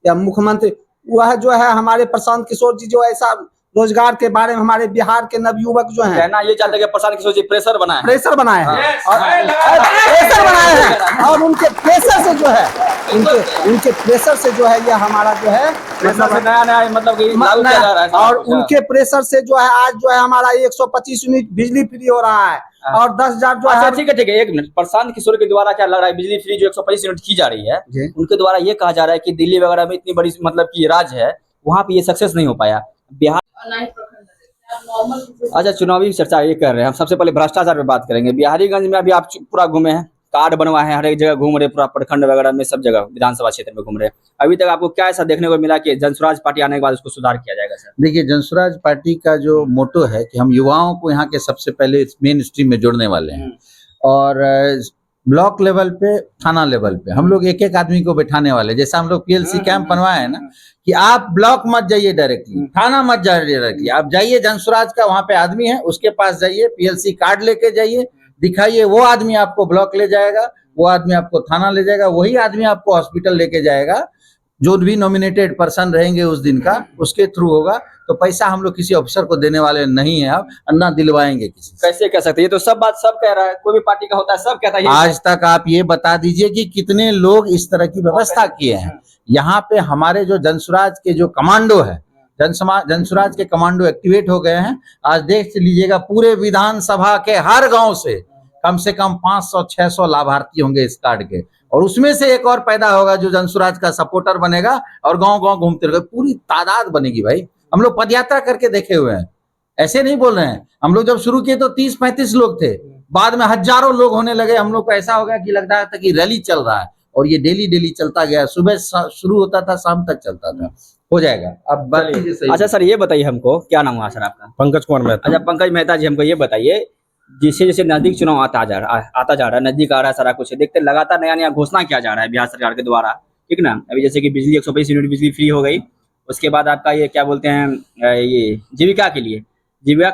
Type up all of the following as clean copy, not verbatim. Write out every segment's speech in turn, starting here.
या मुख्यमंत्री, वह जो है हमारे प्रशांत किशोर जी जो ऐसा रोजगार के बारे में हमारे बिहार के नवयुवक जो हैं, कहना ये चाहते हैं कि प्रशांत किशोर जी प्रेशर बनाए प्रेशर बनाए हैं और प्रेशर बनाए हैं, और उनके प्रेशर से जो है उनके प्रेशर से जो है ये हमारा जो है मतलब नया नया मतलब कि लागू किया जा रहा है, और उनके प्रेशर से जो है आज जो है हमारा 125 यूनिट बिजली फ्री हो रहा है और 10,000 जो अच्छा है। ठीक है, एक मिनट, प्रशांत किशोर के द्वारा क्या लग रहा है, बिजली फ्री जो 125 यूनिट की जा रही है, उनके द्वारा ये कहा जा रहा है कि दिल्ली वगैरह में इतनी बड़ी मतलब की राज्य है, वहां पे ये सक्सेस नहीं हो पाया। बिहार अच्छा, चुनावी चर्चा ये कर रहे हैं हम, सबसे पहले भ्रष्टाचार पे बात करेंगे। बिहारीगंज में अभी आप पूरा घूमे हैं, कार्ड बनवाए हैं, हर एक जगह घूम रहे, पूरा प्रखंड वगैरह में सब जगह विधानसभा क्षेत्र में घूम रहे हैं। अभी तक आपको क्या ऐसा देखने को मिला कि जनसुराज पार्टी आने के बाद उसको सुधार किया जाएगा? सर देखिए, जनसुराज पार्टी का जो मोटो है कि हम युवाओं को यहाँ के सबसे पहले मेन स्ट्रीम में जोड़ने वाले हैं, और ब्लॉक लेवल पे, थाना लेवल पे हम लोग एक एक आदमी को बैठाने वाले। जैसा हम लोग पीएलसी कैंप बनवाए हैं ना, कि आप ब्लॉक मत जाइए डायरेक्टली, थाना मत जाइए डायरेक्टली, आप जाइए जनसुराज का, वहाँ पे आदमी है उसके पास जाइए, पीएलसी कार्ड लेके जाइए, दिखाइए, वो आदमी आपको ब्लॉक ले जाएगा, वो आदमी आपको थाना ले जाएगा, वही आदमी आपको हॉस्पिटल लेके जाएगा। जो भी नॉमिनेटेड पर्सन रहेंगे उस दिन का, उसके थ्रू होगा। तो पैसा हम लोग किसी अफसर को देने वाले नहीं है, अब ना दिलवाएंगे किसी से। कैसे कह सकते हैं? ये तो सब बात सब कह रहा है, कोई भी पार्टी का होता है सब कहता है। आज तक आप ये बता दीजिए कि कितने लोग इस तरह की व्यवस्था किए हैं। यहाँ पे हमारे जो जनसुराज के जो कमांडो है, जनसुराज के कमांडो एक्टिवेट हो गए हैं। आज देख लीजिएगा, पूरे विधानसभा के हर गांव से कम 500-600 लाभार्थी होंगे इस कार्ड के, और उसमें से एक और पैदा होगा जो जनसुराज का सपोर्टर बनेगा और गांव गांव घूमते रहेगा। पूरी तादाद बनेगी भाई। हम लोग पदयात्रा करके देखे हुए हैं, ऐसे नहीं बोल रहे हैं। हम लोग जब शुरू किए तो 30-35 लोग थे, बाद में हजारों लोग होने लगे। हम लोग को ऐसा हो गया कि लगता था कि रैली चल रहा है, और ये डेली चलता गया। सुबह शुरू होता था, शाम तक चलता था। हो जाएगा अब बात। अच्छा सर, ये बताइए हमको, क्या नाम हुआ सर आपका? पंकज कुमार मेहता। अच्छा पंकज मेहता जी, हमको ये बताइए, जैसे जैसे नजदीक चुनाव आता जा रहा है, नजदीक आ रहा है, सारा कुछ देखते लगातार नया नया घोषणा किया जा रहा है बिहार सरकार के द्वारा, ठीक ना। अभी जैसे कि बिजली 125 यूनिट बिजली फ्री हो गई, उसके बाद आपका ये क्या बोलते हैं, ये जीविका के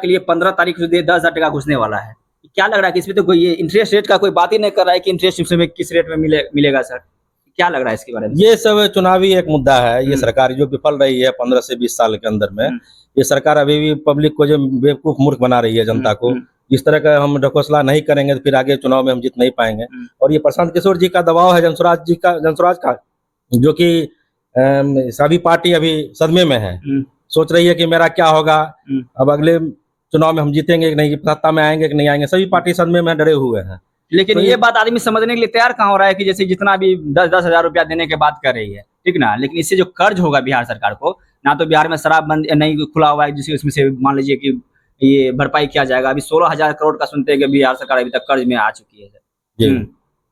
लिए 15 तारीख से 10,000 टका घुसने वाला है। क्या लग रहा है कि इसमें तो कोई ये इंटरेस्ट रेट का कोई बात ही नहीं कर रहा है कि इंटरेस्ट में किस रेट में मिलेगा सर? क्या लग रहा है इसके बारे में? ये सब चुनावी एक मुद्दा है। ये सरकार जो विफल रही है 15 से 20 साल के अंदर में, ये सरकार अभी भी पब्लिक को जो बेवकूफ मूर्ख बना रही है, जनता को। जिस तरह का हम ढकोसला नहीं करेंगे तो फिर आगे चुनाव में हम जीत नहीं पाएंगे। और ये प्रशांत किशोर जी का दबाव है जनसुराज का, जो कि सभी पार्टी अभी सदमे में है, सोच रही है कि मेरा क्या होगा, अब अगले चुनाव में हम जीतेंगे कि नहीं, सत्ता में आएंगे कि नहीं आएंगे। सभी पार्टी सदमे में डरे हुए हैं। लेकिन तो ये बात आदमी समझने के लिए तैयार कहाँ हो रहा है कि जैसे जितना भी 10-10 हजार रुपया देने के बात कर रही है, ठीक ना, लेकिन इससे जो कर्ज होगा बिहार सरकार को, ना तो बिहार में शराब बंद नहीं खुला हुआ है जिससे उसमें से मान लीजिए कि ये भरपाई किया जाएगा। अभी 16,000 करोड़ का सुनते हैं कि बिहार सरकार अभी तक कर्ज में आ चुकी है।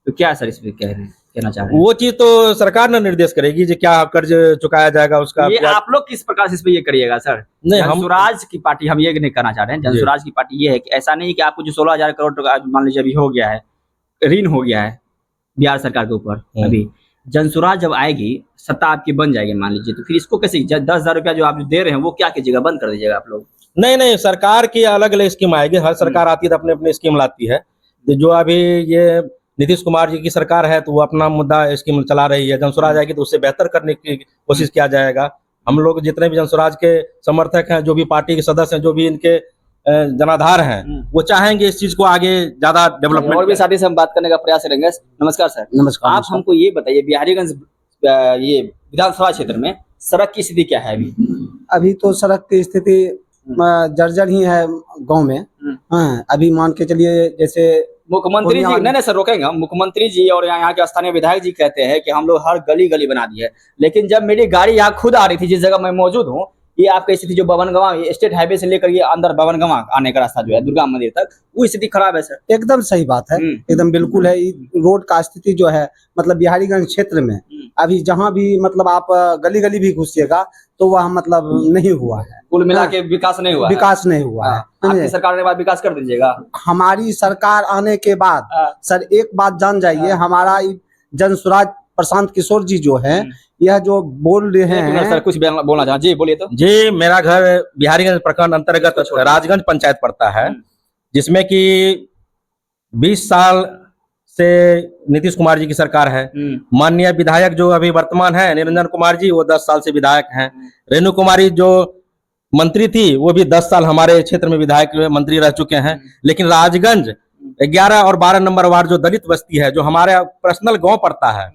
तो क्या सर इसमें कहना चाह रहे हैं? वो चीज तो सरकार ने निर्देश करेगी जो क्या कर्ज चुकाया जाएगा उसका। ये आप लोग किस प्रकार से इस पे ये करिएगा सर? नहीं, जनसुराज की पार्टी हम ये नहीं करना चाह रहे हैं। जनसुराज की पार्टी ये है कि ऐसा नहीं कि आपको जो 16,000 करोड़ टका मान लीजिए अभी हो गया है, ऋण हो गया है बिहार सरकार के ऊपर, अभी जनसुराज जब आएगी, सत्ता आपकी बन जाएगी मान लीजिए, तो फिर इसको कैसे 10,000 रुपया जो आप दे रहे हैं वो क्या कीजिएगा? बंद कर दीजिएगा आप लोग? नहीं, सरकार की अलग अलग स्कीम आएगी। हर सरकार आती है तो अपने अपने स्कीम लाती है। तो जो अभी ये नीतीश कुमार जी की सरकार है तो वो अपना मुद्दा स्कीम चला रही है। जनसुराज आएगी तो उससे बेहतर करने की कोशिश किया जाएगा। हम लोग जितने भी जनसुराज के समर्थक हैं, जो भी पार्टी के सदस्य हैं, जो भी इनके जनाधार हैं, वो चाहेंगे इस चीज को आगे ज्यादा डेवलपमेंट। और भी साथी से हम बात करने का प्रयास करेंगे। नमस्कार सर। नमस्कार। आप हमको ये बताइए, बिहारीगंज ये विधानसभा क्षेत्र में सड़क की स्थिति क्या है अभी तो सड़क की स्थिति जर्जर ही है गांव में। हाँ, अभी मान के चलिए जैसे मुख्यमंत्री जी, नहीं सर रोकेंगे हम, मुख्यमंत्री जी और यहाँ के स्थानीय विधायक जी कहते हैं कि हम लोग हर गली गली बना दी है, लेकिन जब मेरी गाड़ी यहाँ खुद आ रही थी जिस जगह मैं मौजूद हूँ, ये आपकी स्थिति जो बवनगवा स्टेट हाईवे से लेकर ये अंदर बवनगवा आने का रास्ता जो है दुर्गा मंदिर तक, वो स्थिति खराब है सर। एकदम सही बात है, एकदम बिल्कुल है। रोड का स्थिति जो है मतलब बिहारीगंज क्षेत्र में अभी जहाँ भी मतलब आप गली गली भी घुसिएगा तो वह मतलब नहीं हुआ है। कुल मिला के विकास नहीं हुआ, विकास नहीं हुआ है। आपकी सरकार के बाद विकास कर दीजिएगा। हमारी सरकार आने के बाद सर एक बात जान जाइए, हमारा जनसुराज प्रशांत किशोर जी जो है, यह जो बोल रहे हैं सर, कुछ बोलना चाह जी, बोलिए तो। जी, मेरा घर बिहारीगंज प्रखंड अंतर्गत राजगंज पंचायत पड़ता है, जिसमें कि 20 साल से नीतीश कुमार जी की सरकार है। माननीय विधायक जो अभी वर्तमान है निरंजन कुमार जी, वो 10 साल से विधायक हैं। रेणु कुमारी जो मंत्री थी वो भी 10 साल हमारे क्षेत्र में विधायक मंत्री रह चुके हैं। लेकिन राजगंज 11 और 12 नंबर वार्ड जो दलित बस्ती है, जो हमारा पर्सनल गांव पड़ता है,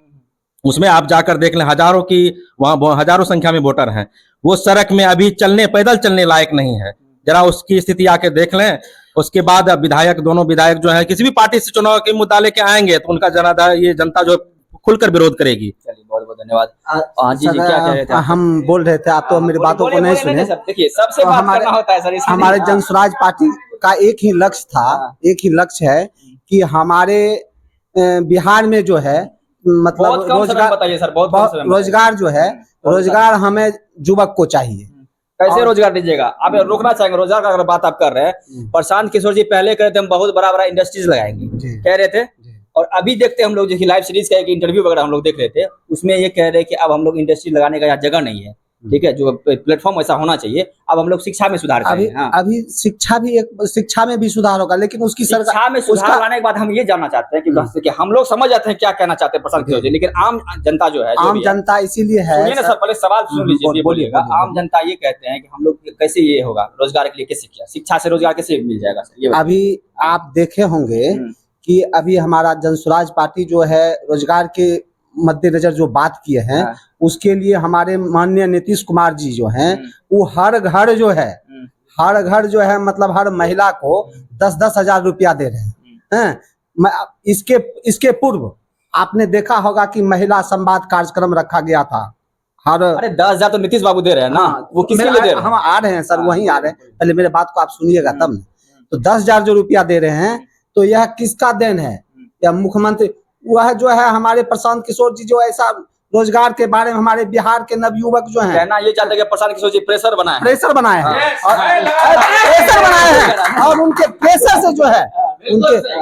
उसमें आप जाकर देख लें, हजारों की वहां हजारों संख्या में वोटर हैं। वो सड़क में अभी पैदल चलने लायक नहीं है। जरा उसकी स्थिति आके देख लें। उसके बाद अब दोनों विधायक जो है किसी भी पार्टी से चुनाव के मुद्दा लेके आएंगे तो उनका ये जनता जो खुलकर विरोध करेगी। चलिए बहुत बहुत धन्यवाद। जी जी, क्या कह रहे थे आप? हम बोल रहे थे, आप तो मेरी बातों को नहीं सुने। देखिए, सबसे बात करना होता है सर। हमारे जनसुराज पार्टी का एक ही लक्ष्य था, एक ही लक्ष्य है कि हमारे बिहार में जो है मतलब रोजगार, बताइए सर, बहुत रोजगार जो है, रोजगार हमें युवक को चाहिए। कैसे रोजगार दीजिएगा? आप रोकना चाहेंगे रोजगार का? अगर बात आप कर रहे हैं, प्रशांत किशोर जी पहले कह रहे थे हम बहुत बड़ा इंडस्ट्रीज लगाएंगे, कह रहे थे। और अभी देखते हम लोग जो लाइव सीरीज का एक इंटरव्यू वगैरह हम लोग देख रहे थे, उसमें ये कह रहे हैं कि अब हम लोग इंडस्ट्री लगाने का यहाँ जगह नहीं है, ठीक है, जो प्लेटफॉर्म ऐसा होना चाहिए। अब हम लोग शिक्षा में सुधार करेंगे। अभी शिक्षा में भी सुधार होगा, लेकिन उसकी शिक्षा में सुधार लाने के बाद हम ये जानना चाहते हैं कि हम लोग समझ जाते हैं क्या कहना चाहते हैं प्रशांत किशोर जी, लेकिन आम जनता जो है, आम जनता इसीलिए है। सुनिए ना सर, पहले सवाल सुन लीजिए, बोलिएगा। आम जनता ये कहते हैं कि हम लोग कैसे ये होगा रोजगार के लिए, कैसे शिक्षा से रोजगार कैसे मिल जाएगा सर? अभी आप देखे होंगे कि अभी हमारा जनसुराज पार्टी जो है रोजगार के मद्देनजर जो बात किए हैं, उसके लिए हमारे माननीय नीतीश कुमार जी जो हैं, वो हर घर जो है मतलब हर महिला को 10-10 हजार रुपया दे रहे हैं। इसके पूर्व आपने देखा होगा कि महिला संवाद कार्यक्रम रखा गया था। अरे 10,000 तो नीतीश बाबू दे रहे हैं ना। वो किसके लिए दे रहे हैं? हम आ रहे हैं सर, वहीं आ रहे हैं। पहले मेरे बात को आप सुनिएगा तब न। तो 10,000 जो रुपया दे रहे हैं, तो यह किसका देन है? या मुख्यमंत्री वह जो है हमारे प्रशांत किशोर जी जो ऐसा रोजगार के बारे में हमारे बिहार के नवयुवक जो हैं, कहना ये चाहते हैं कि प्रशांत किशोर जी प्रेशर बनाए हैं और उनके प्रेशर से जो है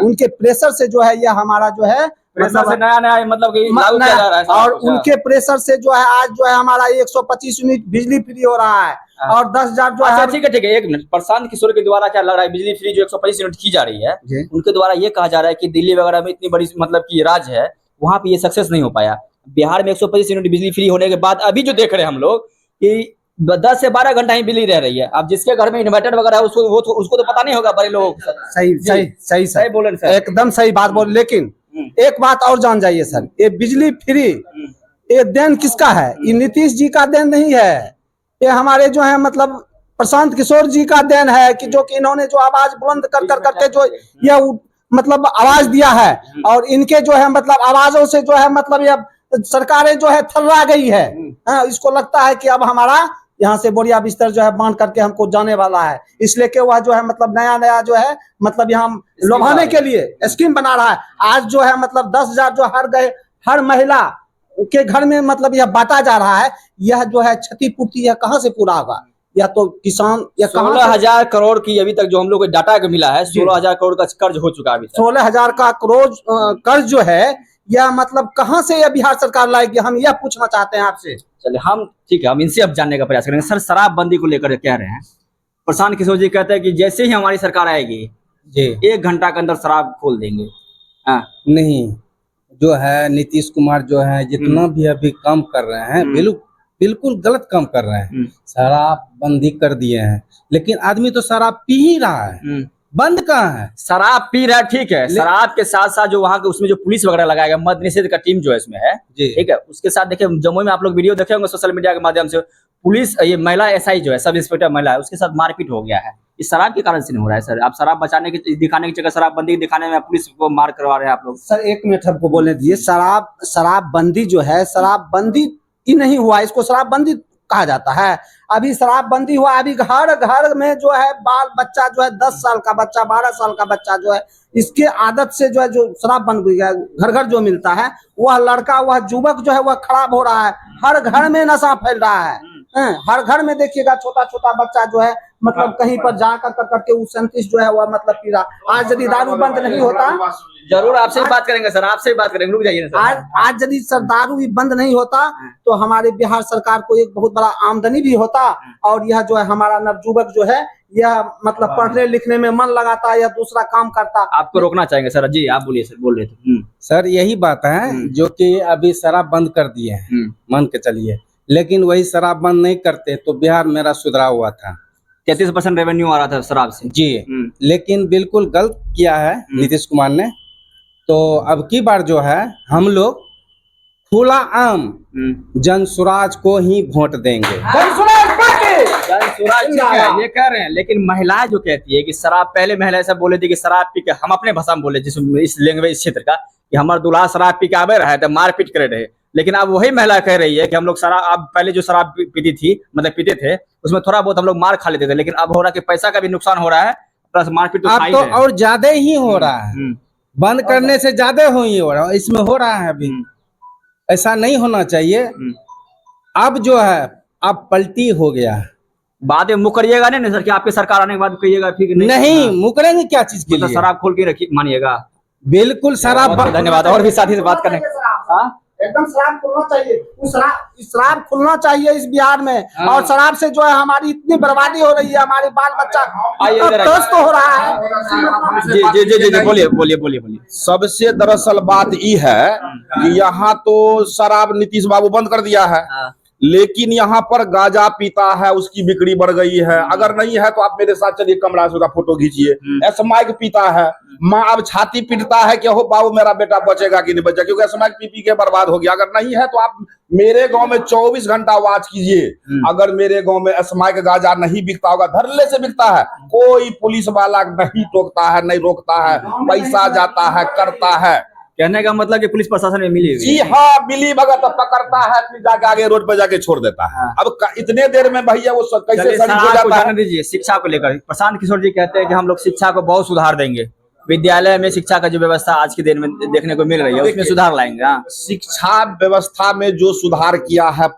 उनके प्रेशर से जो है यह हमारा जो है नया मतलब कि लागू किया जा रहा है। और उनके प्रेशर से जो है आज जो है हमारा 125 यूनिट बिजली फ्री हो रहा है और 10,000 जो है। ठीक है, एक मिनट। प्रशांत किशोर के द्वारा क्या लग रहा है, बिजली फ्री जो 125 यूनिट की जा रही है, उनके द्वारा ये कहा जा रहा है कि दिल्ली वगैरह में इतनी बड़ी मतलब की राज्य है, वहां पे ये सक्सेस नहीं हो पाया। बिहार में 125 यूनिट बिजली फ्री होने के बाद अभी जो देख रहे हैं हम लोग कि 10 से 12 घंटा ही बिजली रह रही है। अब जिसके घर में इन्वर्टर वगैरह है उसको तो पता नहीं होगा, बड़े लोग। सही बोले सर, एकदम सही बात बोले। लेकिन एक बात और जान जाइए सर, ये बिजली फ्री ये देन किसका है? ये नीतीश जी का देन नहीं है, ये हमारे जो है मतलब प्रशांत किशोर जी का देन है कि जो कि इन्होंने जो आवाज बुलंद कर करके जो यह मतलब आवाज दिया है, और इनके जो है मतलब आवाजों से जो है मतलब यह सरकारें जो है थर्रा गई है। इसको लगता है कि अब हमारा यहाँ से बोरिया बिस्तर जो है बांध करके हमको जाने वाला है, इसलिए कि वह जो है मतलब नया जो है मतलब यहाँ लुभाने के लिए स्कीम बना रहा है। आज जो है मतलब 10,000 जो हर महिला के घर में मतलब यह बांटा जा रहा है, यह जो है क्षतिपूर्ति यह कहाँ से पूरा होगा? या तो किसान या 16,000 करोड़ की अभी तक जो हम लोग को डाटा का मिला है, 16,000 करोड़ का कर्ज हो चुका है। 16,000 का करोड़ कर्ज जो है यह मतलब कहाँ से यह बिहार सरकार लाएगी, हम यह पूछना चाहते हैं आपसे। चलिए हम ठीक है, हम इनसे अब जानने का प्रयास करेंगे। सर, शराबबंदी को लेकर कह रहे हैं, प्रशांत किशोर जी कहते हैं कि जैसे ही हमारी सरकार आएगी जी 1 घंटा के अंदर शराब खोल देंगे। नहीं, जो है नीतीश कुमार जो है जितना भी अभी काम कर रहे हैं बिल्कुल गलत काम कर रहे हैं। शराब बंदी कर दिए हैं, लेकिन आदमी तो शराब पी ही रहा है, बंद कहाँ है? शराब पी रहा है, ठीक है। शराब के साथ साथ जो वहाँ के उसमें जो पुलिस वगैरह लगाया गया, मद्य निषेध का टीम जो है इसमें है, ठीक है, उसके साथ देखिए जम्मू में आप लोग वीडियो देखे होंगे सोशल मीडिया के माध्यम से, पुलिस ये महिला एसआई जो है सब इंस्पेक्टर महिला है, उसके साथ मारपीट हो गया है। इस शराब के कारण से नहीं हो रहा है सर? आप शराब बचाने की दिखाने की जगह शराबबंदी दिखाने में पुलिस को मार करवा रहे हैं आप लोग। सर 1 मिनट हमको बोलने दीजिए। शराबबंदी जो है, शराबबंदी ही नहीं हुआ, इसको शराबबंदी कहा जाता है। अभी शराबबंदी हुआ, अभी घर घर में जो है बाल बच्चा जो है 10 साल का बच्चा 12 साल का बच्चा जो है इसके आदत से जो है जो शराब बन गई है, घर घर जो मिलता है, वह लड़का वह युवक जो है वह खराब हो रहा है। हर घर में नशा फैल रहा है। हर घर में देखिएगा छोटा छोटा बच्चा जो है मतलब कहीं पर जा करके वो 37 जो है वह मतलब पी रहा। आज यदि दारू बंद नहीं होता, जरूर आपसे बात करेंगे सर, आपसे बात करेंगे, रुक जाइए सर। आज यदि सर दारू भी बंद नहीं होता तो हमारे बिहार सरकार को एक बहुत बड़ा आमदनी भी होता, और यह जो है हमारा नवयुवक जो है या मतलब पढ़ने लिखने में मन लगाता या दूसरा काम करता। आपको रोकना चाहेंगे सर जी, आप बोलिए सर, बोल रहे थे। सर यही बात है जो कि अभी शराब बंद कर दिए हैं, मान के चलिए, लेकिन वही शराब बंद नहीं करते तो बिहार मेरा सुधरा हुआ था। 33% रेवेन्यू आ रहा था शराब से जी, लेकिन बिल्कुल गलत किया है नीतीश कुमार ने। तो अब की बार जो है हम लोग खुला आम जन स्वराज को ही वोट देंगे। जनसुराज ठीक है, ये कह रहे हैं, लेकिन महिलाएं जो कहती है कि शराब, पहले महिला ऐसा बोले थी कि शराब पी के, हम अपने भाषा में बोले जिस इस लैंग्वेज क्षेत्र का, कि हमारा दूल्हा शराब पी के आवे रहा है तो मारपीट करे रहे। लेकिन अब वही महिला कह रही है कि हम लोग शराब, अब पहले जो शराब पीती थी, मतलब पीते थे, उसमें थोड़ा बहुत हम लोग मार खा लेते थे, लेकिन अब हो रहा है कि पैसा का भी नुकसान हो रहा है, प्लस मारपीट तो अब तो और ज्यादा ही हो रहा है, बंद करने से ज्यादा ही हो रहा है, इसमें हो रहा है अभी। ऐसा नहीं होना चाहिए। अब जो है अब पलटी हो गया है। बाद में मुकरिएगा नहीं सर कि आपकी सरकार आने के बाद कहिएगा फिर नहीं मुकरेंगे क्या चीज के मतलब लिए? शराब खोल के रखी मानिएगा। बिल्कुल शराब। धन्यवाद। और भी साथी से बात करने एकदम शराब खुलना चाहिए, शराब खुलना चाहिए इस बिहार में। और शराब से जो है हमारी इतनी बर्बादी हो रही है, हमारे बाल बच्चा त्रस्त हो रहा है। जी जी जी जी, बोलिए बोलिए बोलिए बोलिए। सबसे दरअसल बात ये है कि यहाँ तो शराब नीतीश बाबू बंद कर दिया है, लेकिन यहाँ पर गांजा पीता है, उसकी बिक्री बढ़ गई है। अगर नहीं है तो आप मेरे साथ चलिए, कमरा से उसका फोटो खींचिए। एसमाइक पीता है, माँ अब छाती पीटता है कि हो बाबू मेरा बेटा बचेगा कि नहीं बचेगा, क्योंकि एसमाइक पी पी के बर्बाद हो गया। अगर नहीं है तो आप मेरे गांव में 24 घंटा वॉच कीजिए, अगर मेरे गांव में एसमाइक गांजा नहीं बिकता होगा, धरले से बिकता है, कोई पुलिस वाला नहीं टोकता है, नहीं रोकता है, पैसा जाता है, करता है। कहने का मतलब कि पुलिस प्रशासन में मिली हुई जी हाँ, मिली भगत तो पकड़ता है, फिर जाके आगे रोड पे जाके छोड़ देता है। अब इतने देर में भैया वो कैसे सही हो जाता है। दीजिए शिक्षा को लेकर प्रशांत किशोर जी कहते हैं कि हम लोग शिक्षा को बहुत सुधार देंगे, विद्यालय में शिक्षा का जो व्यवस्था आज के दिन में देखने को मिल रही है उसमें सुधार लाएंगे। शिक्षा व्यवस्था में जो सुधार किया है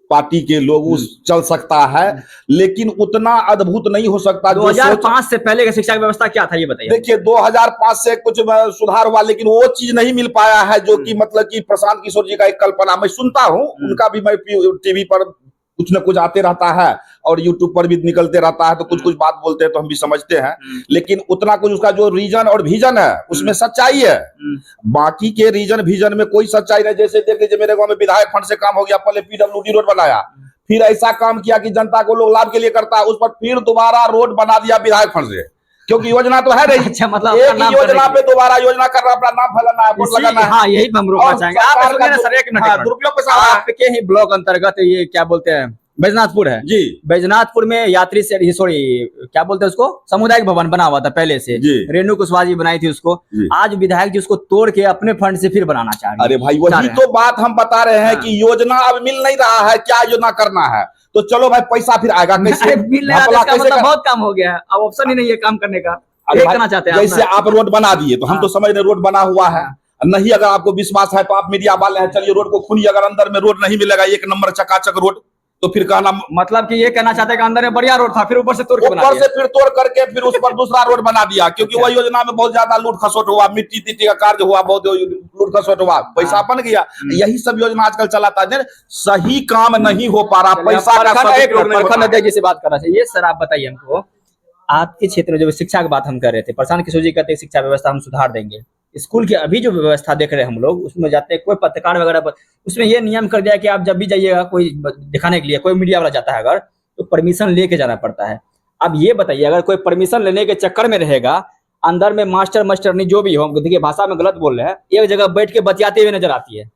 पार्टी के लोग, उस चल सकता है, लेकिन उतना अद्भुत नहीं हो सकता। 2005 से पहले का शिक्षा व्यवस्था क्या था ये बताइए। देखिए 2005 से कुछ सुधार हुआ, लेकिन वो चीज नहीं मिल पाया है जो कि मतलब कि प्रशांत किशोर जी का एक कल्पना, मैं सुनता हूँ उनका भी, मैं टीवी पर कुछ न कुछ आते रहता है और यूट्यूब पर भी निकलते रहता है, तो कुछ कुछ बात बोलते हैं तो हम भी समझते हैं, लेकिन उतना कुछ उसका जो रीजन और विजन है उसमें सच्चाई है। बाकी के रीजन विजन में कोई सच्चाई नहीं। जैसे देख लीजिए मेरे गांव में विधायक फंड से काम हो गया, पहले पीडब्ल्यूडी रोड बनाया, फिर ऐसा काम किया कि जनता को लोग लाभ के लिए करता है, उस पर फिर दोबारा रोड बना दिया विधायक फंड से, क्योंकि योजना तो है नहीं। अच्छा, मतलब एक ही योजना पे दोबारा योजना कर रहा, अपना नाम फैलाना है, वोट लगाना है। हाँ, यही हम रोकना चाहेंगे। आप सुनिए ना सर, एक मिनट, दुरुपयोग पैसा आपके ही ब्लॉक अंतर्गत ये क्या बोलते हैं, बैजनाथपुर है जी, बैजनाथपुर में यात्री से, सॉरी क्या बोलते हैं उसको, सामुदायिक भवन बना हुआ था पहले से, रेणु कुशवाहा जी बनाई थी उसको, आज विधायक जी उसको तोड़ के अपने फंड से फिर बनाना चाह रहे हैं। अरे भाई वही तो बात हम बता रहे हैं कि योजना अब मिल नहीं रहा है, क्या योजना करना है, तो चलो भाई पैसा फिर आएगा कैसे? मिल रहा है, इसका मतलब बहुत काम हो गया है, अब ऑप्शन ही नहीं है काम करने का। करना चाहते हैं जैसे आप रोड बना दिए तो हम तो समझ रहे रोड बना हुआ है, नहीं अगर आपको विश्वास है तो आप मीडिया वाले हैं, चलिए रोड को खुनिए, अगर अंदर में रोड नहीं मिलेगा, एक नंबर चकाचक रोड, तो फिर कहना मतलब कि ये कहना चाहते हैं कि अंदर में बढ़िया रोड था, फिर ऊपर से तोड़ के ऊपर से फिर तोड़ करके फिर उस पर दूसरा रोड बना दिया, क्योंकि वह योजना में बहुत ज्यादा लूट खसोट हुआ, मिट्टी तिट्टी का कार्य हुआ, बहुत लूट खसोट हुआ, पैसा बन गया। यही सब योजना आजकल चलाता है, सही काम नहीं हो पा रहा, पैसा का से बात करना चाहिए। सर आप बताइए हमको, आपके क्षेत्र में जो शिक्षा की बात हम कर रहे थे, प्रशांत किशोर जी कहते हैं शिक्षा व्यवस्था हम सुधार देंगे, स्कूल की अभी जो व्यवस्था देख रहे हैं हम लोग, उसमें जाते हैं कोई पत्रकार वगैरह पर, उसमें ये नियम कर दिया कि आप जब भी जाइएगा कोई दिखाने के लिए, कोई मीडिया वाला जाता है अगर, तो परमिशन लेके जाना पड़ता है। अब ये बताइए, अगर कोई परमिशन लेने के चक्कर में रहेगा, अंदर में मास्टर मास्टरनी जो भी हो, देखिए भाषा में गलत बोल रहे हैं, एक जगह बैठ के बतियाते हुए नजर आती है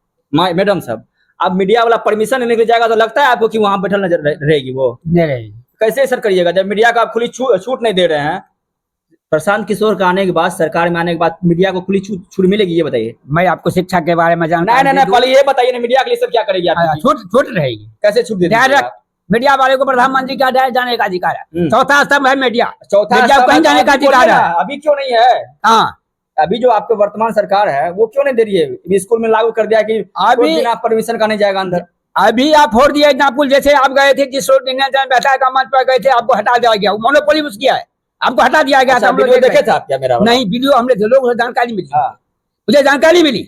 मैडम साहब, अब मीडिया वाला परमिशन लेने के लिए जाएगा तो लगता है आपको कि वहां बैठल नजर रहेगी? वो नहीं रहेगी। कैसे सर करिएगा जब मीडिया का आप खुली छूट नहीं दे रहे हैं? प्रशांत किशोर का आने के बाद, सरकार में आने के बाद मीडिया को खुली छूट मिलेगी, ये बताइए। मैं आपको शिक्षा के बारे में जानता नहीं, पहले ये बताइए ना, मीडिया के लिए सब क्या करेगी? छूट रहेगी। कैसे छूट देगी? डायरेक्ट मीडिया वाले को प्रधानमंत्री का डायरेक्ट जाने का अधिकार है। चौथा स्तंभ है मीडिया, चौथा कहीं जाने का अधिकार है। अभी क्यों नहीं है? हाँ, अभी जो आपके वर्तमान सरकार है वो क्यों नहीं दे रही है? स्कूल में लागू कर दिया कि अभी बिना परमिशन का नहीं जाएगा अंदर। अभी आप फोड़ दिया एग्जाम्पल, जैसे आप गए थे जिस रोड बैठा मंच पर गए थे, आपको हटा दिया गया, मोनोपोली उसकी है, आपको हटा दिया गया। अच्छा, वीडियो देखे थे आप क्या मेरा? नहीं, वीडियो हमने लोगों को जानकारी मिली, मुझे जानकारी मिली।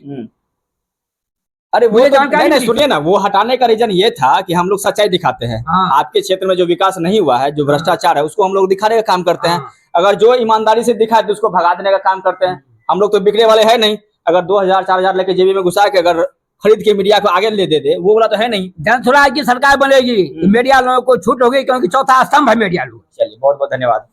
अरे वो मुझे तो जानकारी नहीं नहीं सुनिए ना, वो हटाने का रीजन ये था कि हम लोग सच्चाई दिखाते हैं। हाँ। आपके क्षेत्र में जो विकास नहीं हुआ है, जो भ्रष्टाचार है, उसको हम लोग दिखाने का काम करते हैं। हाँ। अगर जो ईमानदारी से दिखा तो उसको भगा देने का काम करते हैं। हम लोग तो बिकने वाले है नहीं। अगर 2000 4000 लेके जेबी में घुसा के अगर खरीद के मीडिया को आगे ले दे वो बोला तो है नहीं। जन स्वराज की सरकार बनेगी तो मीडिया लोगों को छूट होगी, क्योंकि चौथा स्तंभ है मीडिया लोग। चलिए, बहुत बहुत धन्यवाद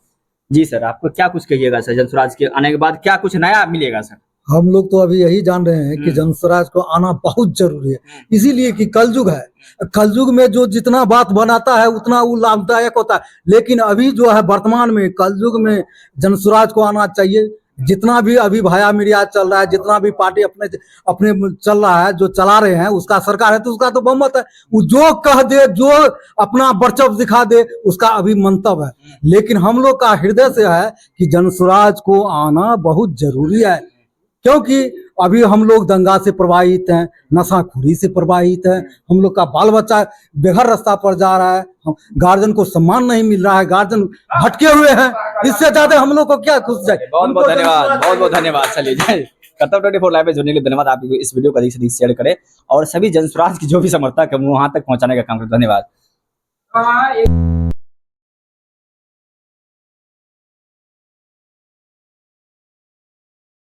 जी सर। आपको क्या कुछ कहिएगा सर, जन स्वराज के आने के बाद क्या कुछ नया मिलेगा सर? हम लोग तो अभी यही जान रहे हैं कि जनस्वराज को आना बहुत जरूरी है, इसीलिए कि कलयुग है। कलयुग में जो जितना बात बनाता है उतना वो लाभदायक होता है, लेकिन अभी जो है वर्तमान में कलयुग में जनस्वराज को आना चाहिए। जितना भी अभी भाया मीडिया चल रहा है, जितना भी पार्टी अपने अपने चल रहा है, जो चला रहे हैं, उसका सरकार है तो उसका तो बहुमत है। वो जो कह दे, जो अपना वर्चस्व दिखा दे, उसका अभी मंतव्य है। लेकिन हम लोग का हृदय से है कि जनस्वराज को आना बहुत जरूरी है, क्योंकि अभी हम लोग दंगा से प्रभावित हैं, नशाखोरी से प्रभावित हैं। हम लोग का बाल बच्चा बेघर रास्ता पर जा रहा है, गार्जियन को सम्मान नहीं मिल रहा है, गार्जियन भटके हुए हैं। इससे ज्यादा हम लोग को क्या खुश जाए। बहुत बहुत धन्यवाद, बहुत बहुत धन्यवाद। चलिए जय कर्तव्य 24 लाइव में जुड़ने के लिए धन्यवाद। आप इस वीडियो को अधिक से अधिक शेयर करें और सभी जनस्वराज की जो भी समर्थक है वो वहां तक पहुंचाने का काम करें। धन्यवाद।